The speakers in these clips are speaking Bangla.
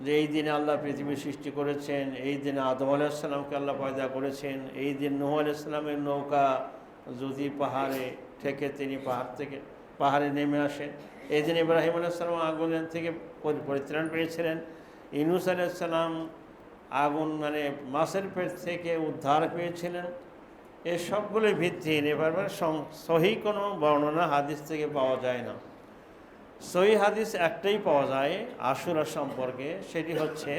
যে এই দিনে আল্লাহ পৃথিবী সৃষ্টি করেছেন, এই দিনে আদম আলাইহিস সালামকে আল্লাহ পয়দা করেছেন, এই দিন নূহ আলাইহিস সালামের নৌকা যদি পাহাড়ে ঠেকে তিনি পাহাড়ে নেমে আসেন, এই দিন ইব্রাহিম আলাইহিস সালাম আগুনের থেকে পরিত্রাণ পেয়েছিলেন, ইউনূস আলাইহিস সালাম আগুন মানে মাছের পেট থেকে উদ্ধার পেয়েছিলেন। এই সবগুলোই ভিত্তিহীন। এবার সহি কোনো বর্ণনা হাদিস থেকে পাওয়া যায় না। সহি হাদিস একটাই পাওয়া যায় আশুরা সম্পর্কে, সেটি হচ্ছে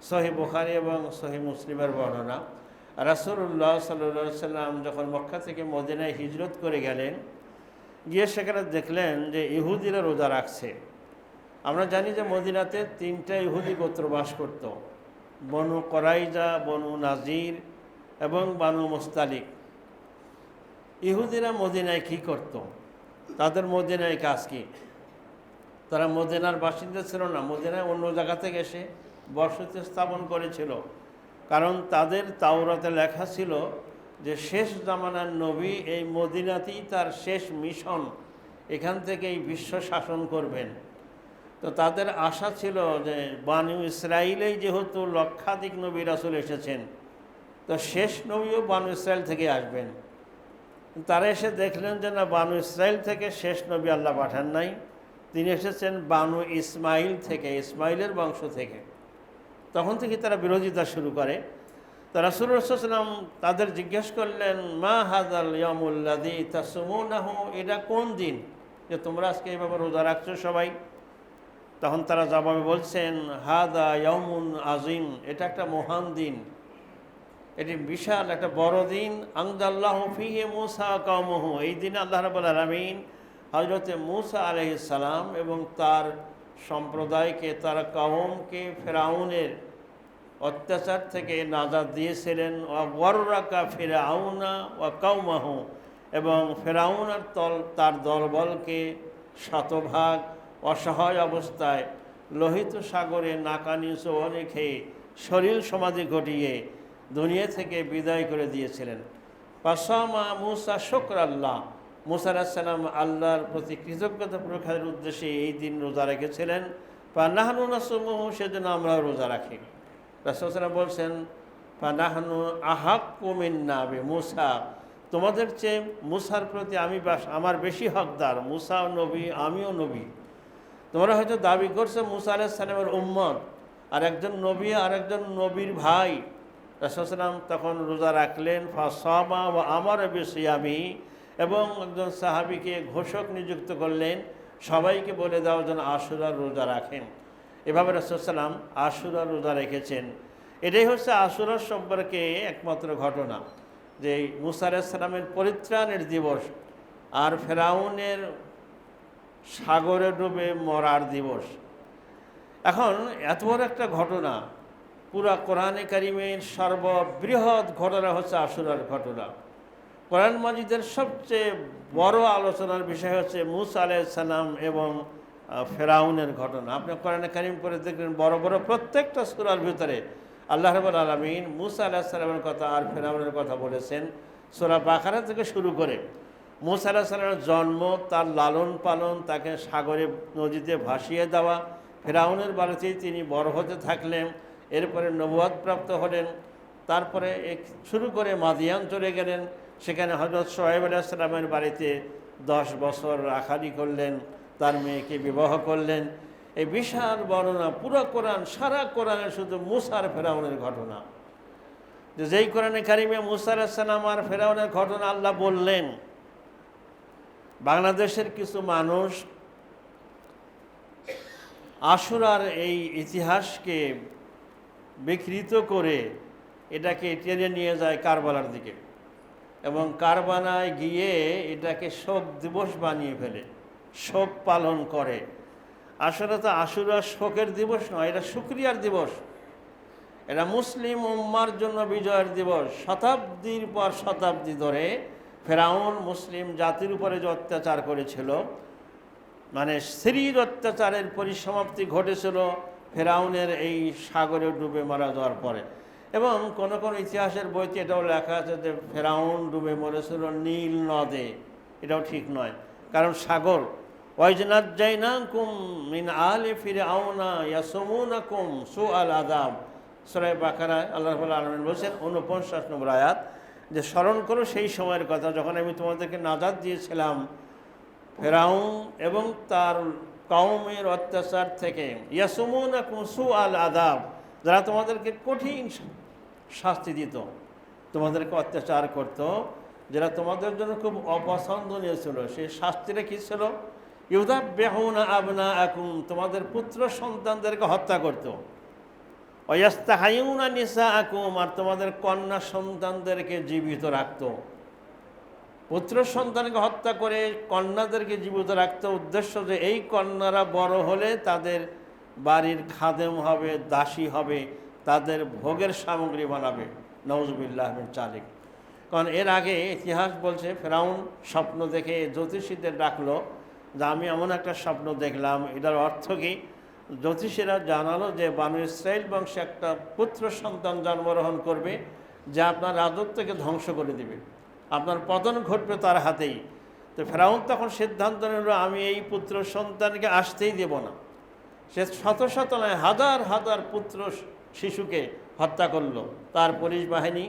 সহি বুখারী এবং সহি মুসলিমের বর্ণনা। রাসূলুল্লাহ সাল্লাল্লাহু আলাইহি সাল্লাম যখন মক্কা থেকে মদিনায় হিজরত করে গেলেন, গিয়ে সেখানে দেখলেন যে ইহুদিরা রোজা রাখছে। আমরা জানি যে মদিনাতে 3টা ইহুদি গোত্র বাস করত, বনু কোরাইজা, বনু নাজির এবং বানু মুস্তালিক। ইহুদিরা মদিনায় কী করত? তাদের মদিনায় কাজ কী? তারা মদিনার বাসিন্দা ছিল না, মদিনায় অন্য জায়গা থেকে এসে বসতি স্থাপন করেছিল। কারণ তাদের তাওরাতে লেখা ছিল যে শেষ জামানার নবী এই মদিনাতেই তার শেষ মিশন, এখান থেকেই বিশ্ব শাসন করবেন। তো তাদের আশা ছিল যে বানু ইসরাইলেই যেহেতু লক্ষাধিক নবী রাসূল এসেছেন, তো শেষ নবীও বানু ইসরাইল থেকে আসবেন। তারা এসে দেখলেন যে না, বানু ইসরাইল থেকে শেষ নবী আল্লাহ পাঠান নাই, তিনি এসেছেন বানু ইসমাইল থেকে, ইসমাইলের বংশ থেকে। তখন থেকে তারা বিরোধিতা শুরু করে। তো রাসূলুল্লাহ সাল্লাল্লাহু আলাইহি ওয়াসাল্লাম তাদের জিজ্ঞেস করলেন, মা হাযাল ইয়াউমুল্লাযী তাসুমুনাহু, এটা কোন দিন যে তোমরা আজকে এইভাবে রোজা রাখছো সবাই? তখন তারা জবাবে বলছেন, হাদা ইয়াউমুন আযীম, এটা একটা মহান দিন, এটি বিশাল একটা বড় দিন। আনজাল্লাহু ফীহি মূসা কওমহু, এই দিনে আল্লাহ রাব্বুল আলামিন হযরতে মূসা আলাইহিস সালাম এবং তার সম্প্রদায়কে, তার কওমকে ফেরাউনের অত্যাচার থেকে নাজাত দিয়েছিলেন। ওয়াগররাকা ফিরআউনা ওয়া কওমাহু, এবং ফেরাউন আর তার দলবলকে শতভাগ অসহায় অবস্থায় লোহিত সাগরে নাকানি চোয়া রেখে শরীর সমাধি ঘটিয়ে দুনিয়া থেকে বিদায় করে দিয়েছিলেন। পাসামা মূসা শুকরাল্লাহ, মূসা আলাইহিস সালাম আল্লাহর প্রতি কৃতজ্ঞতা প্রকাশের উদ্দেশ্যে এই দিন রোজা রেখেছিলেন। ফানাহনু নাসুমুহু, সেজন্য আমরা রোজা রাখি। রাসূল সাল্লাল্লাহু বলছেন, ফানাহনু আহাক্কু মিন্না বিমূসা, তোমাদের চেয়ে মূসার প্রতি আমার বেশি হকদার। মূসা নবী, আমিও নবী। তোমরা হয়তো দাবি করছো মূসা আলাইহিস সালামের উম্মত, আর একজন নবী আর একজন নবীর ভাই। রাসূল সাল্লাল্লাহু তখন রোজা রাখলেন। ফাসামা ওয়া আমারা বিসিয়ামি, এবং একজন সাহাবীকে ঘোষক নিযুক্ত করলেন, সবাইকে বলে দাও যেন আশুরার রোজা রাখেন। এভাবে রাসূল সাল্লাল্লাহু আশুরার রোজা রেখেছেন। এটাই হচ্ছে আশুরার সম্পর্কে একমাত্র ঘটনা, যে মূসা আলাইহিস সালামের পরিত্রাণের দিবস আর ফেরাউনের সাগরে ডুবে মরার দিবস। এখন এত বড় একটা ঘটনা, পুরা কোরআনে কারিমের সর্ববৃহৎ ঘটনা হচ্ছে আশুরার ঘটনা। কোরআন মাজিদের সবচেয়ে বড় আলোচনার বিষয় হচ্ছে মূসা আলাইহিস সালাম এবং ফেরাউনের ঘটনা। আপনি কোরআনে কারিম করে দেখবেন, বড় বড় প্রত্যেকটা সূরার ভিতরে আল্লাহ রাব্বুল আলামিন মূসা আলাইহিস সালামের কথা আর ফেরাউনের কথা বলেছেন। সূরা বাকারা থেকে শুরু করে মূসা আলাইহিস সালামের জন্ম, তার লালন পালন, তাকে সাগরে নদীতে ভাসিয়ে দেওয়া, ফেরাউনের বাড়িতেই তিনি বড় হতে থাকলেন, এরপরে নবুয়ত প্রাপ্ত হলেন, তারপরে শুরু করে মাদিয়ান চলে গেলেন, সেখানে হযরত শুআয়ব আলাইহিস সালামের বাড়িতে 10 বছর রাখালি করলেন, তার মেয়েকে বিবাহ করলেন। এই বিশাল বর্ণনা, পুরো কোরআন, সারা কোরআনে শুধু মূসা আর ফেরাউনের ঘটনা। যেই কোরআনে কারিমে মূসা আলাইহিস সালাম আর ফেরাউনের ঘটনা আল্লাহ বললেন, বাংলাদেশের কিছু মানুষ আশুরার এই ইতিহাসকে বিকৃত করে এটাকে টেনে নিয়ে যায় কারবালার দিকে, এবং কারবালায় গিয়ে এটাকে শোক দিবস বানিয়ে ফেলে, শোক পালন করে। আসলে তো আশুরা শোকের দিবস নয়, এটা শুকরিয়ার দিবস, এটা মুসলিম উম্মার জন্য বিজয়ের দিবস। শতাব্দীর পর শতাব্দী ধরে ফেরাউন মুসলিম জাতির উপরে যে অত্যাচার করেছিল, মানে স্ত্রীর অত্যাচারের পরিসমাপ্তি ঘটেছিল ফেরাউনের এই সাগরে ডুবে মারা যাওয়ার পরে। এবং কোন কোন ইতিহাসের বইতে এটাও লেখা আছে যে ফেরাউন ডুবে মরেছিল নীল নদে। এটাও ঠিক নয়, কারণ সাগর ওয়াজনাজ্জাইনাকুম মিন আলি ফিরআউনা ইয়াসুমুনাকুম সুআল আযাব। সূরা বাকারা আল্লাহ রাব্বুল আলামিন বলেছেন ৪৯ নম্বর আয়াত, যে স্মরণ করো সেই সময়ের কথা যখন আমি তোমাদেরকে নাজাত দিয়েছিলাম ফেরাউন এবং তার কওমের অত্যাচার থেকে। ইয়াসুমুনাকুম সুআল আযাব, যারা তোমাদেরকে কঠিন শাস্তি দিত, তোমাদেরকে অত্যাচার করত, যেটা তোমাদের জন্য খুব অপছন্দনীয় ছিল। সেই শাস্তিটা কী ছিল? ইউযাব্বিহুনা আবনাআকুম, তোমাদের পুত্র সন্তানদেরকে হত্যা করত। ওয়াস্তাহয়ুনা নিসাআকুম, আর তোমাদের কন্যা সন্তানদেরকে জীবিত রাখত। পুত্র সন্তানকে হত্যা করে কন্যাদেরকে জীবিত রাখত, উদ্দেশ্য যে এই কন্যারা বড় হলে তাদের বাড়ির খাদেম হবে, দাসী হবে, তাদের ভোগের সামগ্রী বানাবে। নাউযুবিল্লাহ মিন যালিক। কারণ এর আগে ইতিহাস বলছে ফেরাউন স্বপ্ন দেখে জ্যোতিষীদের ডাকলো যে আমি এমন একটা স্বপ্ন দেখলাম, এটার অর্থ কি? জ্যোতিষীরা জানালো যে বানু ইসরাইল বংশে একটা পুত্র সন্তান জন্মগ্রহণ করবে, যা আপনার রাজত্বকে ধ্বংস করে দেবে, আপনার পতন ঘটবে তার হাতেই। তো ফেরাউন তখন সিদ্ধান্ত নিল আমি এই পুত্র সন্তানকে আসতেই দেব না। সে শত শত নয় হাজার হাজার পুত্র শিশুকে হত্যা করলো। তার পুলিশ বাহিনী,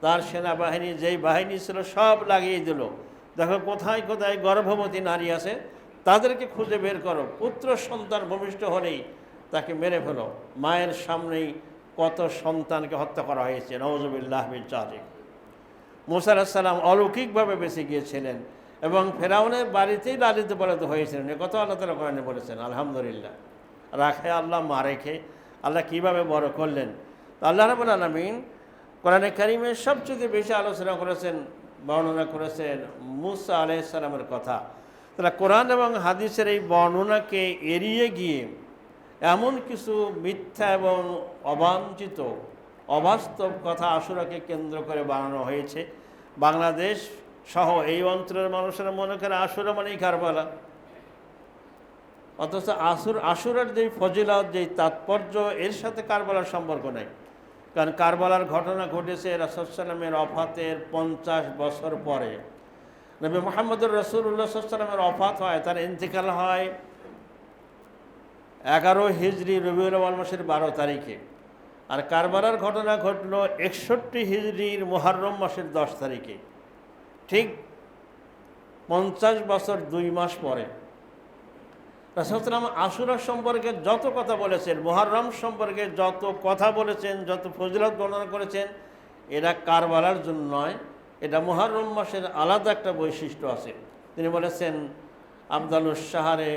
তার সেনাবাহিনী, যেই বাহিনী ছিল সব লাগিয়ে দিল। দেখো কোথায় কোথায় গর্ভবতী নারী আছে, তাদেরকে খুঁজে বের করো, পুত্র সন্তান ভূমিষ্ঠ হলেই তাকে মেরে ফেলো। মায়ের সামনেই কত সন্তানকে হত্যা করা হয়েছে। নাউযুবিল্লাহ মিন যালিক। মূসা আলাইহিস সালাম অলৌকিকভাবে বেঁচে গিয়েছিলেন এবং ফেরাউনের বাড়িতেই লালিত পালিত হয়েছিলেন। এ কথা আল্লাহ তাআলা কোরআনে বলেছেন। আলহামদুলিল্লাহ, রাখে আল্লাহ, মারেখে আল্লাহ কীভাবে বড় করলেন। আল্লাহ রাব্বুল আলামিন কোরআনে কারিমে সবচেয়ে বেশি আলোচনা করেছেন, বর্ণনা করেছেন মূসা আলাইহিস সালামের কথা। তাহলে কোরআন এবং হাদিসের এই বর্ণনাকে এড়িয়ে গিয়ে এমন কিছু মিথ্যা এবং অবাঞ্ছিত অবাস্তব কথা আশুরাকে কেন্দ্র করে বানানো হয়েছে। বাংলাদেশ সহ এই অঞ্চলের মানুষেরা মনে করে আশুরা মানেই কারবালা, অথচ আশুরার যেই ফজিলত, যেই তাৎপর্য, এর সাথে কারবালার সম্পর্ক নেই। কারণ কারবালার ঘটনা ঘটেছে রাসূল সাল্লামের ওফাতের 50 বছর পরে। নবী মুহাম্মদুর রাসূলুল্লাহ সাল্লাল্লাহু আলাইহি ওয়াসাল্লামের ওফাত হয়, তার ইন্তেকাল হয় 11 হিজরি রবিউল আউয়াল মাসের 12 তারিখে। আর কারবালার ঘটনা ঘটল 61 হিজরির মুহররম মাসের 10 তারিখে, ঠিক 50 বছর 2 মাস পরে। রাসূল সাল্লাল্লাহু আলাইহি ওয়াসাল্লাম আশুরা সম্পর্কে যত কথা বলেছেন, মুহররম সম্পর্কে যত কথা বলেছেন, যত ফজিলত বর্ণনা করেছেন, এটা কারবালার জন্য নয়, এটা মুহররম মাসের আলাদা একটা বৈশিষ্ট্য আছে। তিনি বলেছেন আফদালুস শাহরে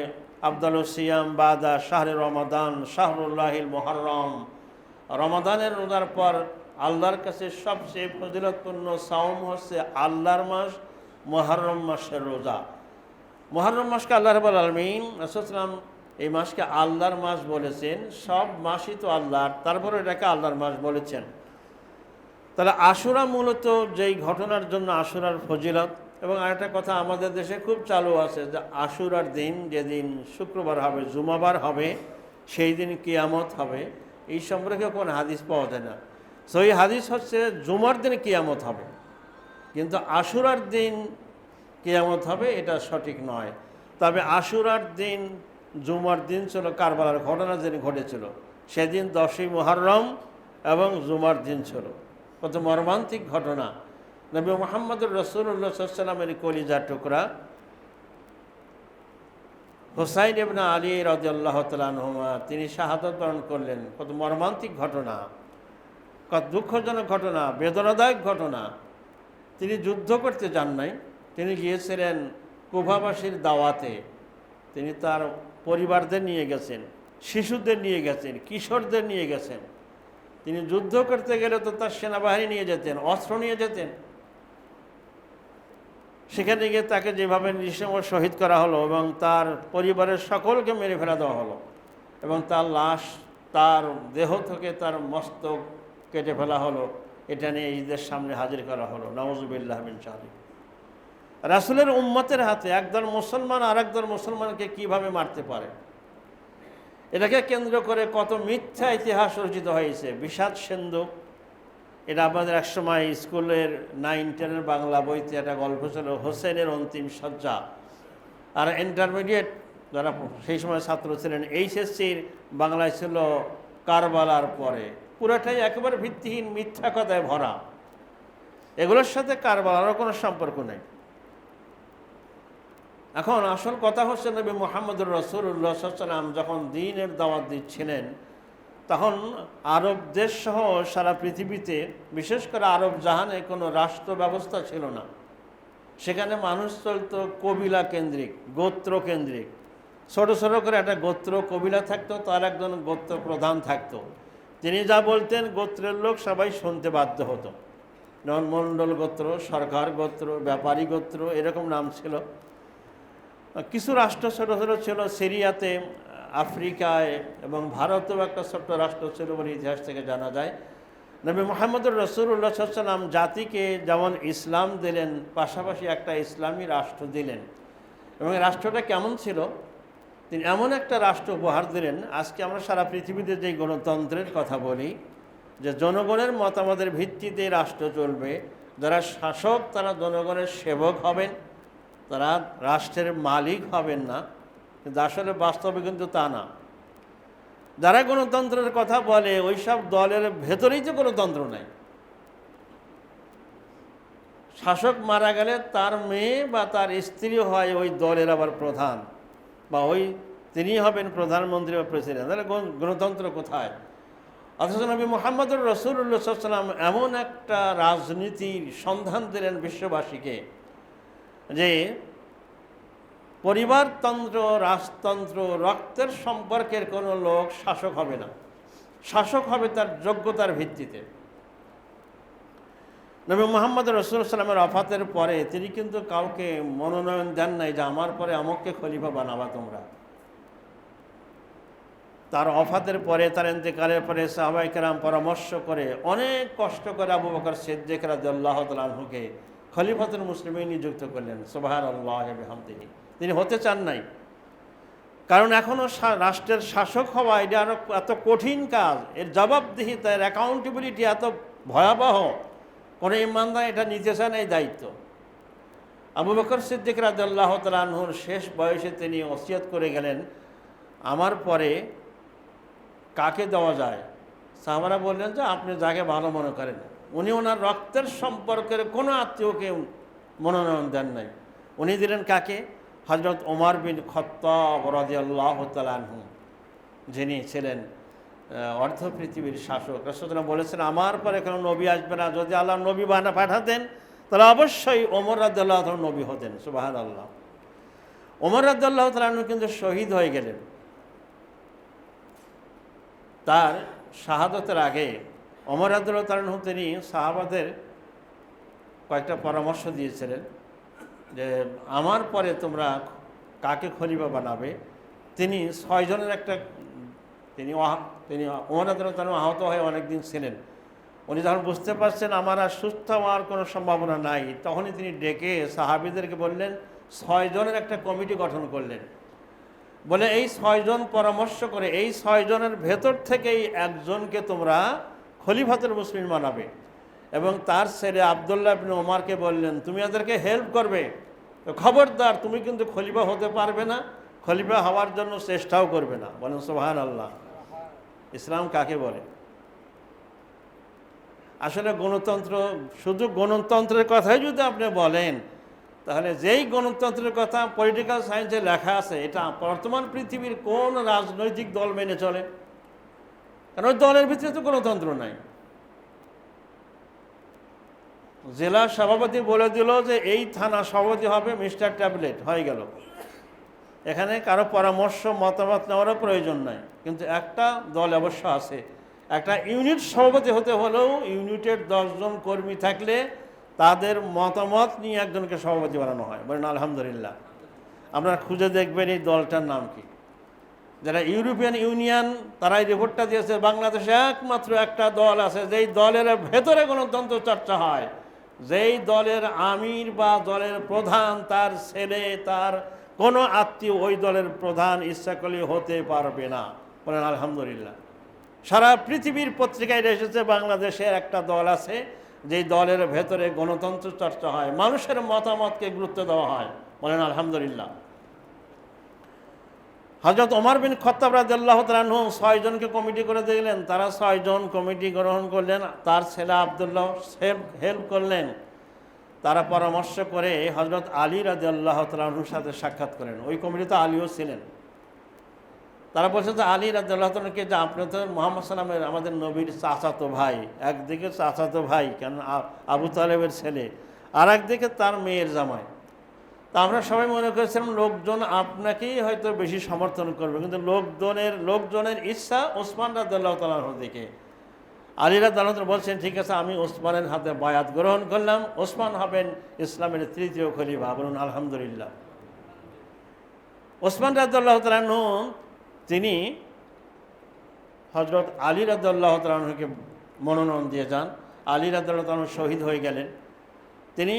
আফদালুস সিয়াম বাদা শাহরে রমাদান শাহরুল্লাহিল মুহররম। রমাদানের রোজার পর আল্লাহর কাছে সবচেয়ে ফজিলতপূর্ণ সাওম হচ্ছে আল্লাহর মাস মুহররম মাসের রোজা। মুহররম মাসকে আল্লাহ রাব্বুল আলামিন রাসূল সাল্লাল্লাহু আলাইহি ওয়াসাল্লাম এই মাসকে আল্লাহর মাস বলেছেন। সব মাসই তো আল্লাহর, তারপরে এটাকে আল্লাহর মাস বলেছেন। তাহলে আশুরা মূলত যেই ঘটনার জন্য আশুরার ফজিলত। এবং আরেকটা কথা আমাদের দেশে খুব চালু আছে যে আশুরার দিন, যেদিন শুক্রবার হবে, জুমাবার হবে, সেই দিন কিয়ামত হবে। এই সম্পর্কে কোনো হাদিস পাওয়া যায় না। সহি হাদিস হচ্ছে জুমার দিন কিয়ামত হবে, কিন্তু আশুরার দিন কিয়ামত হবে এটা সঠিক নয়। তবে আশুরার দিন জুমার দিন ছিল কারবালার ঘটনা যেদিন ঘটেছিল, সেদিন 10ই মুহররম এবং জুমার দিন ছিল। কত মর্মান্তিক ঘটনা। নবী মুহাম্মদুর রাসূলুল্লাহ সাল্লাল্লাহু আলাইহি ওয়াসাল্লামের কলিজার টুকরা হুসাইন ইবনে আলী রাদিয়াল্লাহু তাআলা আনহুমা, তিনি শাহাদাত বরণ করলেন। কত মর্মান্তিক ঘটনা, কত দুঃখজনক ঘটনা, বেদনাদায়ক ঘটনা। তিনি যুদ্ধ করতে যান নাই, তিনি গিয়েছিলেন কুফাবাসীর দাওয়াতে। তিনি তার পরিবারদের নিয়ে গেছেন, শিশুদের নিয়ে গেছেন, কিশোরদের নিয়ে গেছেন। তিনি যুদ্ধ করতে গেলে তো তার সেনাবাহিনী নিয়ে যেতেন, অস্ত্র নিয়ে যেতেন। সেখানে গিয়ে তাকে যেভাবে নৃশংস শহীদ করা হলো এবং তার পরিবারের সকলকে মেরে ফেলা দেওয়া হলো এবং তার লাশ, তার দেহ থেকে তার মস্তক কেটে ফেলা হলো, এটা নিয়ে ঈদের সামনে হাজির করা হলো। নাউযুবিল্লাহ মিন যালিক। রাসূলের উম্মতের হাতে একদল মুসলমান আর একদল মুসলমানকে কিভাবে মারতে পারে, এটাকে কেন্দ্র করে কত মিথ্যা ইতিহাস রচিত হয়েছে। বিষাদ সিন্ধু, এটা আমাদের একসময় স্কুলের 9-10 বাংলা বইতে একটা গল্প ছিল, হোসেনের অন্তিম শয্যা। আর ইন্টারমিডিয়েট যারা সেই সময় ছাত্র ছিলেন, এইচএসসির বাংলায় ছিল কারবালার পরে, পুরোটাই একেবারে ভিত্তিহীন মিথ্যা কথায় ভরা। এগুলোর সাথে কারবালারও কোনো সম্পর্ক নেই। এখন আসল কথা হচ্ছে, নবী মুহাম্মদুর রাসূলুল্লাহ সাল্লাল্লাহু আলাইহি ওয়াসাল্লাম যখন দ্বীনের দাওয়াত দিচ্ছিলেন, তখন আরব দেশসহ সারা পৃথিবীতে, বিশেষ করে আরব জাহানে কোনো রাষ্ট্র ব্যবস্থা ছিল না। সেখানে মানুষ চলত কবিলা কেন্দ্রিক, গোত্র কেন্দ্রিক। ছোটো ছোটো করে একটা গোত্র কবিলা থাকতো, তার একজন গোত্র প্রধান থাকতো। তিনি যা বলতেন গোত্রের লোক সবাই শুনতে বাধ্য হতো। যেমন মণ্ডল গোত্র, সরকার গোত্র, ব্যাপারী গোত্র, এরকম নাম ছিল। কিছু রাষ্ট্র ছোটো ছোটো ছিল, সিরিয়াতে, আফ্রিকায় এবং ভারতেও একটা ছোট্ট রাষ্ট্র ছিল বলে ইতিহাস থেকে জানা যায়। নবী মুহাম্মদুর রাসূলুল্লাহ সাল্লাল্লাহু আলাইহি ওয়াসাল্লাম জাতিকে যেমন ইসলাম দিলেন, পাশাপাশি একটা ইসলামী রাষ্ট্র দিলেন। এবং রাষ্ট্রটা কেমন ছিল? তিনি এমন একটা রাষ্ট্র উপহার দিলেন। আজকে আমরা সারা পৃথিবীতে যে গণতন্ত্রের কথা বলি, যে জনগণের মতামতের ভিত্তিতে রাষ্ট্র চলবে, যারা শাসক তারা জনগণের সেবক হবেন, তারা রাষ্ট্রের মালিক হবেন না, কিন্তু আসলে বাস্তবে কিন্তু তা না। যারা গণতন্ত্রের কথা বলে ওই সব দলের ভেতরেই তো গণতন্ত্র নাই। শাসক মারা গেলে তার মেয়ে বা তার স্ত্রী হয় ওই দলের আবার প্রধান, বা ওই তিনি হবেন প্রধানমন্ত্রী বা প্রেসিডেন্ট। তাহলে গণতন্ত্র কোথায়? অথচ নবী মুহাম্মদুর রাসূলুল্লাহ সাল্লাল্লাহু আলাইহি ওয়াসাল্লাম এমন একটা রাজনীতির সন্ধান দিলেন বিশ্ববাসীকে, যে পরিবারতন্ত্র, রাজতন্ত্র, রক্তের সম্পর্কের কোনো লোক শাসক হবে না। শাসক হবে তার যোগ্যতার ভিত্তিতে। নবী মুহাম্মদ রাসূলুল্লাহ সাল্লাল্লাহু আলাইহি ওয়াসাল্লামের ওফাতের পরে তিনি কিন্তু কাউকে মনোনয়ন দেন নাই যে আমার পরে আমুককে খলিফা বানাবা তোমরা। তার ওফাতের পরে, তার ইন্তেকালের পরে সাহাবায়ে কেরাম পরামর্শ করে অনেক কষ্ট করে আবু বকর সিদ্দিক রাদিয়াল্লাহু তাআলা আনহুকে খলিফাতুল মুসলিমিন নিযুক্ত করলেন। সুবহানাল্লাহি ওয়া বিহামদিহি। তিনি হতে চান নাই, কারণ এখনও রাষ্ট্রের শাসক হওয়া এটা আরও এত কঠিন কাজ, এর জবাবদিহিতা, এর অ্যাকাউন্টেবিলিটি এত ভয়াবহ, কোনো ইমানদার এটা নিতে চান এই দায়িত্ব। আবু বকর সিদ্দিক রাদিয়াল্লাহু তাআলা আনহুর শেষ বয়সে তিনি ওসিয়ত করে গেলেন, আমার পরে কাকে দেওয়া যায়? সাহাবারা বললেন যে আপনি যাকে ভালো মনে করেন। উনি ওনার রক্তের সম্পর্কের কোনো আত্মীয়কে মনোনয়ন দেন নাই। উনি দিলেন কাকে? হযরত ওমর বিন খাত্তাব রাদিয়াল্লাহু তাআলা আনহু, যিনি ছিলেন অর্ধ পৃথিবীর শাসক। রাসূলুল্লাহ বলেছেন আমার পরে কোনো নবী আসবে না, যদি আল্লাহ নবী পাঠাতেন তাহলে অবশ্যই ওমর রাদিয়াল্লাহু তাআলা নবী হতেন। সুবহানাল্লাহ। ওমর রাদিয়াল্লাহু তাআলা আনহু কিন্তু শহীদ হয়ে গেলেন। তার শাহাদতের আগে ওমর রাদিয়াল্লাহু তাআলা আনহু তিনি সাহাবাদের কয়েকটা পরামর্শ দিয়েছিলেন যে আমার পরে তোমরা কাকে খলিফা বানাবে। তিনি 6 জনের একটা, তিনি ওমর রাদিয়াল্লাহু তাআলা আহত হয়ে অনেকদিন ছিলেন। উনি যখন বুঝতে পারছেন আমার আর সুস্থ হওয়ার কোনো সম্ভাবনা নাই, তখনই তিনি ডেকে সাহাবীদেরকে বললেন, 6 জনের একটা কমিটি গঠন করলেন। বলে এই 6 জন পরামর্শ করে এই 6 জনের ভেতর থেকেই একজনকে তোমরা খলিফাতুল মুসলিমিন বানাবে। এবং তার ছেলে আব্দুল্লাহ ইবনে ওমরকে বললেন তুমি এদেরকে হেল্প করবে, তো খবরদার তুমি কিন্তু খলিফা হতে পারবে না, খলিফা হওয়ার জন্য চেষ্টাও করবে না। বলেন সুবহানাল্লাহ। ইসলাম কাকে বলে? আসলে গণতন্ত্র, শুধু গণতন্ত্রের কথাই যদি আপনি বলেন, তাহলে যেই গণতন্ত্রের কথা পলিটিক্যাল সায়েন্সে লেখা আছে, এটা বর্তমান পৃথিবীর কোন রাজনৈতিক দল মেনে চলে? কারণ ওই দলের ভিতরে তো গণতন্ত্র নাই। জেলা সভাপতি বলে দিল যে এই থানা সভাপতি হবে মিস্টার ট্যাবলেট, হয়ে গেল। এখানে কারো পরামর্শ মতামত নেওয়ারও প্রয়োজন নাই। কিন্তু একটা দল অবশ্য আছে, একটা ইউনিট সভাপতি হতে হলেও ইউনিটের 10 জন কর্মী থাকলে তাদের মতামত নিয়ে একজনকে সভাপতি বানানো হয়। বলেন আলহামদুলিল্লাহ। আপনারা খুঁজে দেখবেন এই দলটার নাম কি। যারা ইউরোপিয়ান ইউনিয়ন, তারা এই রিপোর্টটা দিয়েছে বাংলাদেশে একমাত্র একটা দল আছে যেই দলের ভেতরে গণতন্ত্র চর্চা হয়, যেই দলের আমির বা দলের প্রধান তার ছেলে, তার কোনো আত্মীয় ওই দলের প্রধান ইচ্ছা করলে হতে পারবে না। বলেন আলহামদুলিল্লাহ। সারা পৃথিবীর পত্রিকায় এসেছে বাংলাদেশের একটা দল আছে যেই দলের ভেতরে গণতন্ত্র চর্চা হয়, মানুষের মতামতকে গুরুত্ব দেওয়া হয়। বলেন আলহামদুলিল্লাহ। হযরত ওমর বিন খাত্তাব রাদিয়াল্লাহু তাআলা আনহু 6 জনকে কমিটি করে দিলেন, তারা 6 জন কমিটি গ্রহণ করলেন, তার ছেলে আব্দুল্লাহ হেল্প করলেন। তারা পরামর্শ করে হযরত আলী রাদিয়াল্লাহু তাআলা আনহুর সাথে সাক্ষাৎ করেন। ওই কমিটিতে আলীও ছিলেন। তারা বলছে যে আলী রাদিয়াল্লাহু তাআলাকে, যে আপনি তো মুহাম্মদ সাল্লামের আমাদের নবীর চাচাতো ভাই, একদিকে চাচাতো ভাই কেন আবু তালেবের ছেলে, আর একদিকে তার মেয়ের জামাই। তা আমরা সবাই মনে করেছিলাম লোকজন আপনাকেই হয়তো বেশি সমর্থন করবে, কিন্তু লোকজনের ইচ্ছা ওসমান রাদিয়াল্লাহু তাআলার দিকে। আলী রাদিয়াল্লাহু তাআলা বলছেন, ঠিক আছে, আমি ওসমানের হাতে বায়াত গ্রহণ করলাম, ওসমান হবেন ইসলামের তৃতীয় খলিফা। বলুন আলহামদুলিল্লাহ। ওসমান রাদিয়াল্লাহু তাআলা তিনি হযরত আলী রাদিয়াল্লাহু তাআলাকে মনোনয়ন দিয়ে যান। আলী রাদিয়াল্লাহু তাআলা শহীদ হয়ে গেলেন। তিনি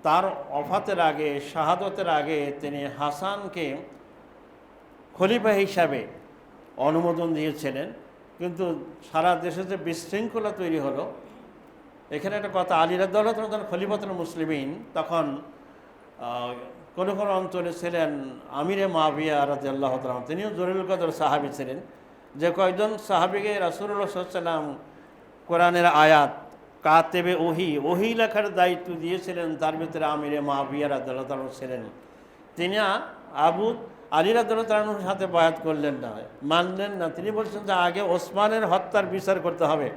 তার শাহাদতের আগে তিনি হাসানকে খলিফা হিসাবে অনুমোদন দিয়েছিলেন। কিন্তু সারা দেশে যে বিশৃঙ্খলা তৈরি হলো, এখানে একটা কথা, আলী রাদিয়াল্লাহু তাআলা যখন খলিফাতুল মুসলিমিন, তখন কোনো কোনো অঞ্চলে ছিলেন আমিরে মুআবিয়া রাদিয়াল্লাহু তাআলা, তিনিও জলিল কদর সাহাবী ছিলেন। যে কয়েকজন সাহাবীকে রাসূলুল্লাহ সাল্লাল্লাহু আলাইহি ওয়াসাল্লাম কোরআনের আয়াত, কাতেবে ওহী লেখার দায়িত্ব দিয়েছিলেন, তার ভিতরে আমিরে মুআবিয়া রাদিয়াল্লাহু তাআলা ছিলেন। তিনি আলী রাদিয়াল্লাহু তাআলার সাথে বায়াত করলেন না, মানলেন না। তিনি বলছেন যে আগে ওসমানের হত্যার বিচার করতে হবে,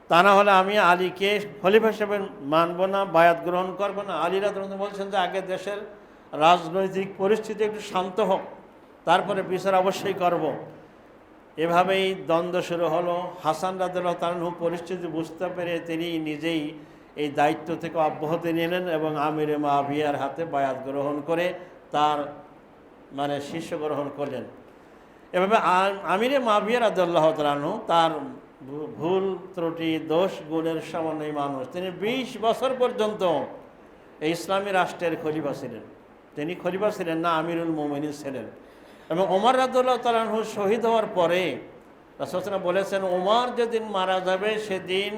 তা না হলে আমি আলীকে খলিফা হিসেবে মানব না, বায়াত গ্রহণ করব না। আলী রাদিয়াল্লাহু তাআলা বলছেন যে আগে দেশের রাজনৈতিক পরিস্থিতি একটু শান্ত হোক, তারপরে বিচার অবশ্যই করব। এভাবেই দ্বন্দ্ব শুরু হলো। হাসান রাদিয়াল্লাহু তাআলা পরিস্থিতি বুঝতে পেরে তিনি নিজেই এই দায়িত্ব থেকে অব্যাহতি নিলেন এবং আমিরে মুআবিয়ার হাতে বায়াত গ্রহণ করে তার শিষ্য গ্রহণ করলেন। এভাবে আমিরে মুআবিয়া রাদিয়াল্লাহু তাআলা তার ভুল ত্রুটি দোষ গুণের সমন্বয় মানুষ। তিনি 20 বছর পর্যন্ত এই ইসলামী রাষ্ট্রের খলিফা ছিলেন। তিনি খলিফা ছিলেন না, আমিরুল মুমিনিন ছিলেন। এবং ওমর রাদিয়াল্লাহু তাআলা শহীদ হওয়ার পরে রাসূল সাল্লাল্লাহু আলাইহি ওয়াসাল্লাম বলেছেন, ওমর যেদিন মারা যাবে সেদিন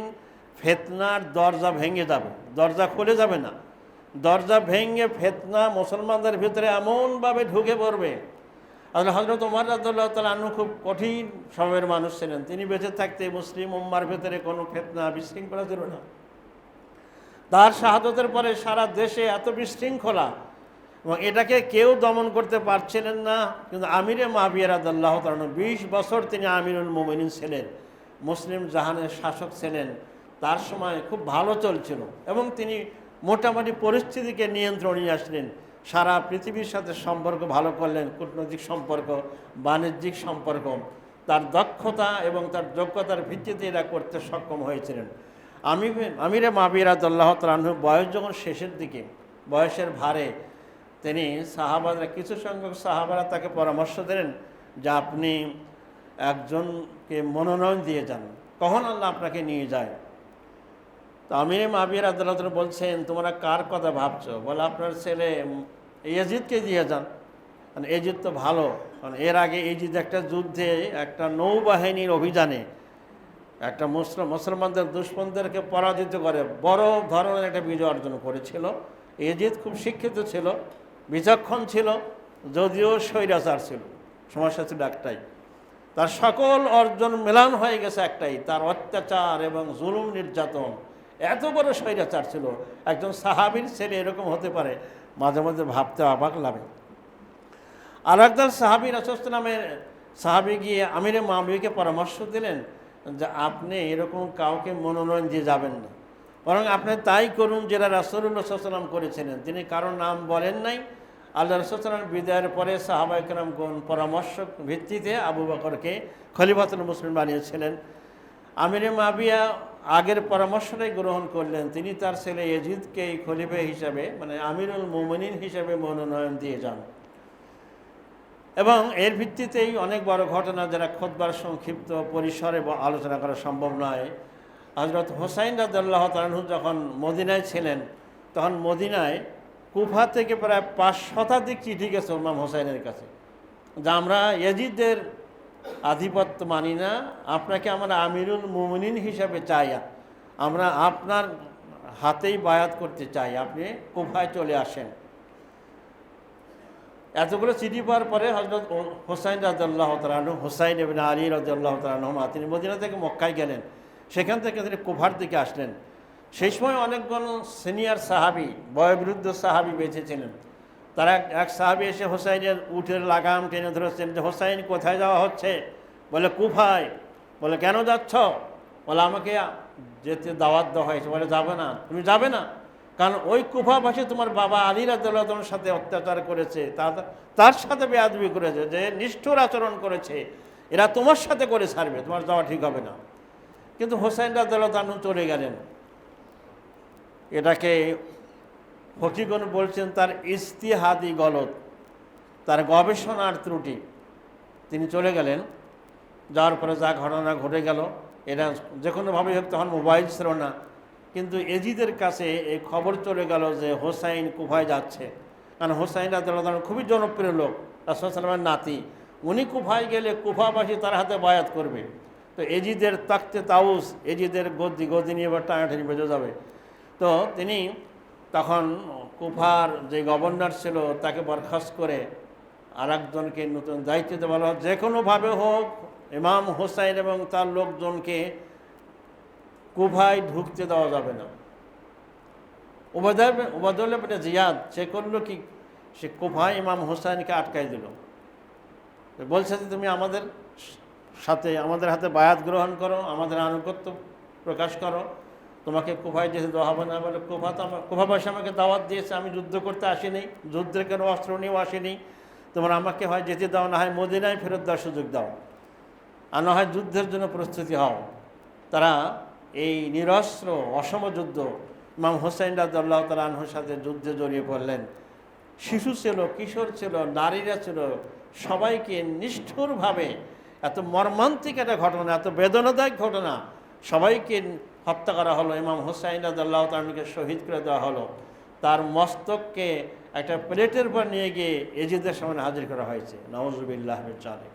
ফিতনার দরজা ভেঙে যাবে, দরজা খুলে যাবে না, দরজা ভেঙে ফিতনা মুসলমানদের ভিতরে এমনভাবে ঢুকে পড়বে। আসলে হযরত ওমর রাদিয়াল্লাহু তাআলা খুব কঠিন সময়ের মানুষ ছিলেন। তিনি বেঁচে থাকতে মুসলিম উম্মার ভিতরে কোনো ফিতনা বিশৃঙ্খলা ছিল না। তার শাহাদতের পরে সারা দেশে এত বিশৃঙ্খলা, এবং এটাকে কেউ দমন করতে পারছিলেন না। কিন্তু আমিরে মুআবিয়া রাদিয়াল্লাহু তাআলা 20 বছর তিনি আমিরুল মুমিনিন ছিলেন, মুসলিম জাহানের শাসক ছিলেন। তার সময় খুব ভালো চলছিল এবং তিনি মোটামুটি পরিস্থিতিকে নিয়ন্ত্রণে নিয়ে আসলেন। সারা পৃথিবীর সাথে সম্পর্ক ভালো করলেন, কূটনৈতিক সম্পর্ক, বাণিজ্যিক সম্পর্ক। তার দক্ষতা এবং তার যোগ্যতার ভিত্তিতে এরা করতে সক্ষম হয়েছিলেন। আমিরে মুআবিয়া রাদিয়াল্লাহু তাআলা বয়স যখন শেষের দিকে, বয়সের ভারে তিনি কিছু সংখ্যক সাহাবারা তাকে পরামর্শ দিলেন যে আপনি একজনকে মনোনয়ন দিয়ে যান, কখন আল্লাহ আপনাকে নিয়ে যায়। তো আমিরে মুআবিয়া রাদিয়াল্লাহু তাআলা বলছেন, তোমরা কার কথা ভাবছো? বলে আপনার ছেলে ইয়াজিদকে দিয়ে যান, মানে ইয়াজিদ তো ভালো। কারণ এর আগে ইয়াজিদ একটা যুদ্ধে, একটা নৌবাহিনীর অভিযানে একটা মুসলমানদের দুশমনদেরকে পরাজিত করে বড় ধরনের একটা বিজয় অর্জন করেছিল। ইয়াজিদ খুব শিক্ষিত ছিল, বিচক্ষণ ছিল, যদিও স্বৈরাচার ছিল। সমস্যা ছিল একটাই, তার সকল অর্জন মেলান হয়ে গেছে একটাই, তার অত্যাচার এবং জুলুম নির্যাতন। এত বড় স্বৈরাচার ছিল। একজন সাহাবীর ছেলে এরকম হতে পারে, মাঝে মাঝে ভাবতে অবাক লাগে। আর একজন সাহাবী রাসূল সাহাবী গিয়ে আমিরে মুআবিয়াকে পরামর্শ দিলেন যে আপনি এরকম কাউকে মনোনয়ন দিয়ে যাবেন না, বরং আপনি তাই করুন যেটা রাসূলুল্লাহ সাল্লাল্লাহু আলাইহি ওয়াসাল্লাম করেছিলেন। তিনি কারোর নাম বলেন নাই। আল্লাহ রাসূল সাল্লাল্লাহু আলাইহি ওয়াসাল্লাম বিদায়ের পরে সাহাবায়ে কেরামগণ পরামর্শ ভিত্তিতে আবু বকরকে খলিফাতুল মুসলিমিন বানিয়েছিলেন। আমিরে মুআবিয়া আগের পরামর্শটাই গ্রহণ করলেন। তিনি তার ছেলে ইয়াজিদকে খলিফা হিসাবে, আমিরুল মুমিনিন হিসাবে মনোনয়ন দিয়ে যান। এবং এর ভিত্তিতেই অনেক বড় ঘটনা, যারা খুতবার সংক্ষিপ্ত পরিসরে আলোচনা করা সম্ভব নয়। হযরত হুসাইন রাদিয়াল্লাহু তাআলা যখন মদিনায় ছিলেন, তখন মদিনায় কুফা থেকে প্রায় 5 শতাধিক চিঠি গেছে ইমাম হুসাইনের কাছে যে আমরা ইয়াজিদের আধিপত্য মানি না, আপনাকে আমরা আমিরুল মুমিনিন হিসাবে চাই, আমরা আপনার হাতেই বায়াত করতে চাই, আপনি কুফায় চলে আসেন। এতগুলো চিঠি পাওয়ার পরে হযরত হুসাইন রাদিয়াল্লাহু তাআলা আনহু, হুসাইন ইবনে আলী রাদিয়াল্লাহু তাআলা আনহুমা তিনি মদিনা থেকে মক্কায় গেলেন, সেখান থেকে তিনি কুফার দিকে আসলেন। সেই সময় অনেকগুলো সিনিয়র সাহাবী, বয়োবৃদ্ধ সাহাবী বেঁচে ছিলেন। তারা এক সাহাবী এসে হুসাইনের উটের লাগাম টেনে ধরেছেন যে, হুসাইন কোথায় যাওয়া হচ্ছে? বলে কুফায়। বলে কেন যাচ্ছ? বলে আমাকে যেতে দাওয়াত দেওয়া হয়েছে। বলে যাবে না, তুমি যাবে না, কারণ ওই কুফাবাসী তোমার বাবা আলী রাদিয়াল্লাহু তাআলার সাথে অত্যাচার করেছে, তার সাথে বেয়াদবি করেছে, যে নিষ্ঠুর আচরণ করেছে, এরা তোমার সাথে করে ছাড়বে, তোমার যাওয়া ঠিক হবে না। কিন্তু হুসাইন রাদিয়াল্লাহু তাআলা চলে গেলেন। এটাকে ফকিগণ বলছেন তার ইজতিহাদি গলত, তার গবেষণার ত্রুটি। তিনি চলে গেলেন, যাওয়ার পরে যা ঘটনা ঘটে গেল, এটা যে কোনোভাবে হোক, তখন মোবাইল ছিল না, কিন্তু এজিদের কাছে এই খবর চলে গেল যে হোসাইন কুফায় যাচ্ছে। কারণ হোসাইন রাদিয়াল্লাহু তাআলা খুবই জনপ্রিয় লোক, রাসূল সাল্লাল্লাহু আলাইহি ওয়াসাল্লামের নাতি। উনি কুফায় গেলে কুফাবাসী তার হাতে বায়াত করবে, তো এজিদের তাকতে তাউস, এজিদের গদি নিয়ে এবার টানাটানি বেজে যাবে। তো তিনি তখন কুফার যে গভর্নর ছিল তাকে বরখাস্ত করে আর একজনকে নতুন দায়িত্ব দিতে বলা, যে কোনোভাবে হোক ইমাম হোসাইন এবং তার লোকজনকে কুফায় ঢুকতে দেওয়া যাবে না। উবায়দুল্লাহ ইবনে জিয়াদ সে করলো কি, সে কুফায় ইমাম হোসাইনকে আটকাই দিল। বলছে যে তুমি আমাদের সাথে, আমাদের হাতে বায়াত গ্রহণ করো, আমাদের আনুগত্য প্রকাশ করো, তোমাকে কুফায় যেতে দেওয়া হবে না। বলে কুফাবাসী আমাকে দাওয়াত দিয়েছে, আমি যুদ্ধ করতে আসিনি, যুদ্ধের কোনো অস্ত্র নিয়েও আসিনি, তোমরা আমাকে হয় যেতে দাও, না হয় মদিনায় ফেরত দেওয়ার সুযোগ দাও, আর না হয় যুদ্ধের জন্য প্রস্তুতি হও। তারা এই নিরস্ত্র অসম যুদ্ধ, ইমাম হোসাইন রাদিয়াল্লাহু তাআলা আনহুর সাথে যুদ্ধে জড়িয়ে পড়লেন। শিশু ছিল, কিশোর ছিল, নারীরা ছিল, সবাইকে নিষ্ঠুরভাবে, এত মর্মান্তিক একটা ঘটনা, এত বেদনাদায়ক ঘটনা, সবাইকে হত্যা করা হলো। ইমাম হোসাইন রাদিয়াল্লাহু তাআলা আনহুকে শহীদ করে দেওয়া হলো। তার মস্তককে একটা প্লেটের উপর নিয়ে গিয়ে এজিদের সামনে হাজির করা হয়েছে। নাউযুবিল্লাহ মিন যালিক।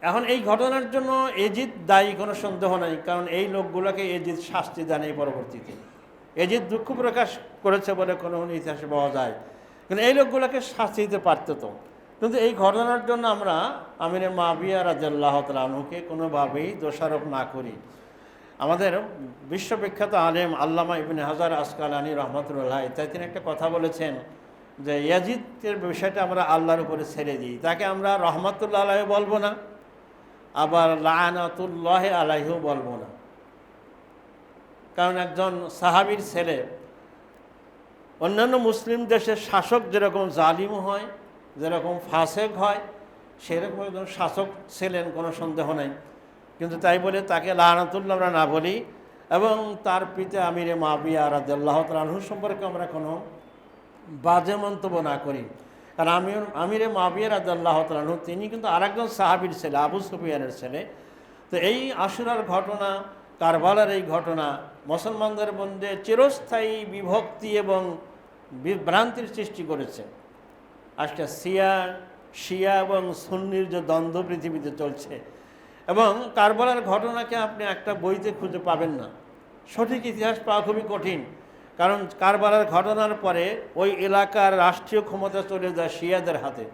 এখন এই ঘটনার জন্য এজিদ দায়ী, কোনো সন্দেহ নাই, কারণ এই লোকগুলোকে এজিদ শাস্তি দেন এই পরবর্তীতে। এজিদ দুঃখ প্রকাশ করেছে বলে কোনো ইতিহাসে পাওয়া যায়, কিন্তু এই লোকগুলোকে শাস্তি দিতে পারত তো। কিন্তু এই ঘটনার জন্য আমরা আমিরে মুআবিয়া রাদিয়াল্লাহু তাআলা আনহুকে কোনোভাবেই দোষারোপ না করি। আমাদের বিশ্ববিখ্যাত আলেম আল্লামা ইবনে হাজার আসকালানী রহমাতুল্লাহ তাই তিনি একটা কথা বলেছেন যে ইয়াজিদের বিষয়টা আমরা আল্লাহর উপরে ছেড়ে দিই, তাকে আমরা রহমাতুল্লাহ আলাইহি বলবো না, আবার লাআনাতুল্লাহ আলাইহিও বলবো না। কারণ একজন সাহাবীর ছেলে, অন্যান্য মুসলিম দেশের শাসক যেরকম জালিম হয়, যেরকম ফাসেক হয়, সেরকম একজন শাসক ছিলেন, কোনো সন্দেহ নাই। কিন্তু তাই বলে তাকে লাআনাতুল্লাহ আমরা না বলি, এবং তার পিতা আমিরে মুআবিয়া রাদিয়াল্লাহু তাআলা আনহু সম্পর্কে আমরা কোনো বাজে মন্তব্য না করি। কারণ আমিরে মুআবিয়া রাদিয়াল্লাহু তাআলা আনহু তিনি কিন্তু আরেকজন সাহাবীর ছেলে, আবু সুফিয়ানের ছেলে। তো এই আশুরার ঘটনা, কারবালার এই ঘটনা মুসলমানদের মধ্যে চিরস্থায়ী বিভক্তি এবং বিভ্রান্তির সৃষ্টি করেছে। আজকে শিয়া এবং সুন্নির যে দ্বন্দ্ব পৃথিবীতে চলছে, এবং কারবালার ঘটনাকে আপনি একটা বইতে খুঁজে পাবেন না, সঠিক ইতিহাস পাওয়া খুবই কঠিন। কারণ কারবালার ঘটনার পরে ওই এলাকার রাষ্ট্রীয় ক্ষমতা চলে যায় শিয়াদের হাতে,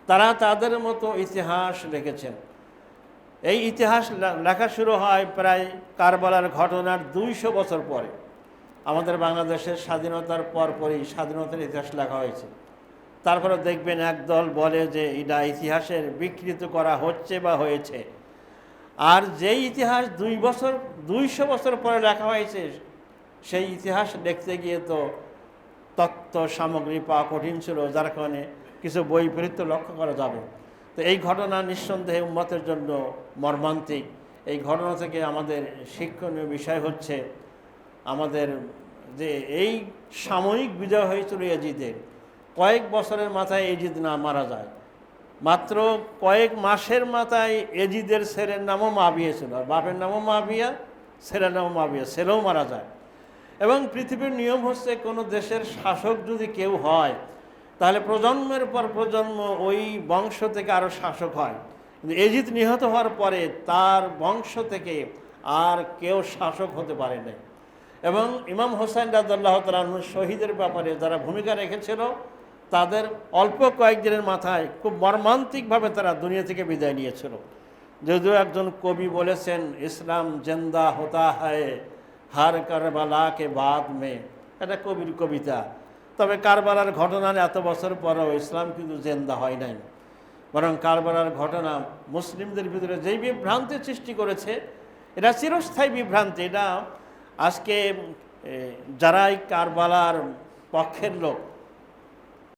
তারা তাদের মতো ইতিহাস লিখেছেন। এই ইতিহাস লেখা শুরু হয় প্রায় কারবালার ঘটনার 200 বছর পরে। আমাদের বাংলাদেশের স্বাধীনতার পরপরই স্বাধীনতার ইতিহাস লেখা হয়েছে। তারপরে দেখবেন একদল বলে যে এটা ইতিহাসের বিকৃত করা হচ্ছে বা হয়েছে, আর যেই ইতিহাস 200 বছর পরে লেখা হয়েছে, সেই ইতিহাস দেখতে গিয়ে তো তথ্য সামগ্রী পাওয়া কঠিন ছিল, যার কারণে কিছু বৈপরীত্য লক্ষ্য করা যাবে। তো এই ঘটনা নিঃসন্দেহে উম্মতের জন্য মর্মান্তিক। এই ঘটনা থেকে আমাদের শিক্ষণীয় বিষয় হচ্ছে, আমাদের যে এই সাময়িক বিজয় হয়েছিল এজিদের, কয়েক বছরের মাথায় এজিদ না মারা যায়, মাত্র কয়েক মাসের মাথায় এজিদের ছেলের নামও মুআবিয়া ছিল, আর বাপের নামও মুআবিয়া, ছেলের নামও মুআবিয়া, ছেলেও মারা যায়। এবং পৃথিবীর নিয়ম হচ্ছে, কোনো দেশের শাসক যদি কেউ হয়, তাহলে প্রজন্মের পর প্রজন্ম ওই বংশ থেকে আরও শাসক হয়। কিন্তু এজিদ নিহত হওয়ার পরে তার বংশ থেকে আর কেউ শাসক হতে পারে না। এবং ইমাম হোসেন রাদিয়াল্লাহু তাআলা আনহু শহীদের ব্যাপারে যারা ভূমিকা রেখেছিল তাদের অল্প কয়েকদিনের মাথায় খুব মর্মান্তিকভাবে তারা দুনিয়া থেকে বিদায় নিয়েছিল। যদিও একজন কবি বলেছেন, ইসলাম জিন্দা হতা হ্যায় হার কারবালা কে বাদ মে, এটা কবির কবিতা। তবে কারবালার ঘটনার এত বছর পরেও ইসলাম কিন্তু জিন্দা হয় নাই, বরং কারবালার ঘটনা মুসলিমদের ভিতরে যেই বিভ্রান্তি সৃষ্টি করেছে, এটা চিরস্থায়ী বিভ্রান্তি। এটা আজকে যারাই কারবালার পক্ষের লোক